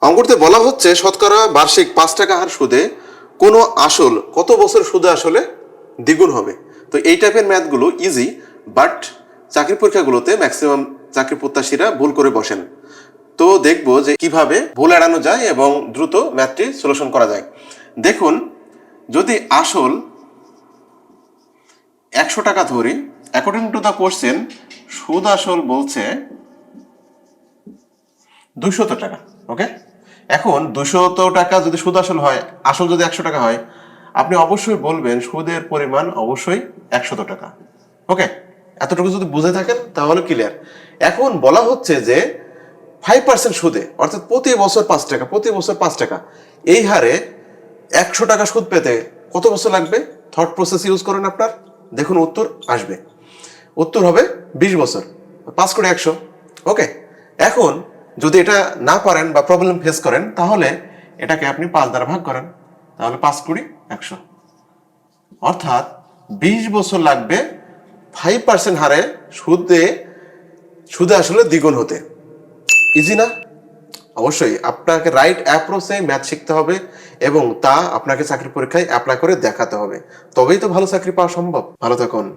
অঙ্কতে বলা হচ্ছে শতকরা বার্ষিক 5 টাকা হার সুদে কোনো আসল কত বছর সুদে আসলে দ্বিগুণ হবে। তো এই টাইপের ম্যাথগুলো ইজি, বাট চাকরি পরীক্ষাগুলোতে ম্যাক্সিমাম চাকরি প্রত্যাশীরা ভুল করে বসেন। তো দেখবো যে কিভাবে ভুল এড়ানো যায় এবং দ্রুত ম্যাথটি সলিউশন করা যায়। দেখুন, যদি আসল 100 টাকা ধরি, অ্যাকর্ডিং টু দ্য কোশ্চেন সুদ আসল বলছে 200 টাকা। ওকে, এখন 200 টাকা যদি সুদ আসল হয়, আসল যদি 100 টাকা হয়, আপনি অবশ্যই বলবেন সুদের পরিমাণ অবশ্যই 100 টাকা। ওকে, এতটুকু যদি বুঝে থাকেন তাহলে ক্লিয়ার। এখন বলা হচ্ছে যে 5% সুদে, অর্থাৎ প্রতি বছর 5 টাকা, প্রতি বছর 5 টাকা, এই হারে 100 টাকা সুদ পেতে কত বছর লাগবে? থট প্রসেস ইউজ করেন আপনার, দেখুন উত্তর আসবে। উত্তর হবে 20 বছর, 5 × 100। ওকে, এখন যদি এটা না পারেন বা প্রবলেম ফেস করেন, তাহলে এটাকে আপনি 5 দ্বারা ভাগ করেন, তাহলে 5 × 100, অর্থাৎ 20 বছর লাগবে 5% হারে সুদে আসলে দ্বিগুণ হতে। ইজি না? অবশ্যই আপনাকে রাইট অ্যাপ্রোচে ম্যাথ শিখতে হবে এবং তা আপনাকে চাকরি পরীক্ষায় অ্যাপ্লাই করে দেখাতে হবে, তবেই তো ভালো চাকরি পাওয়া সম্ভব। ভালো থাকুন।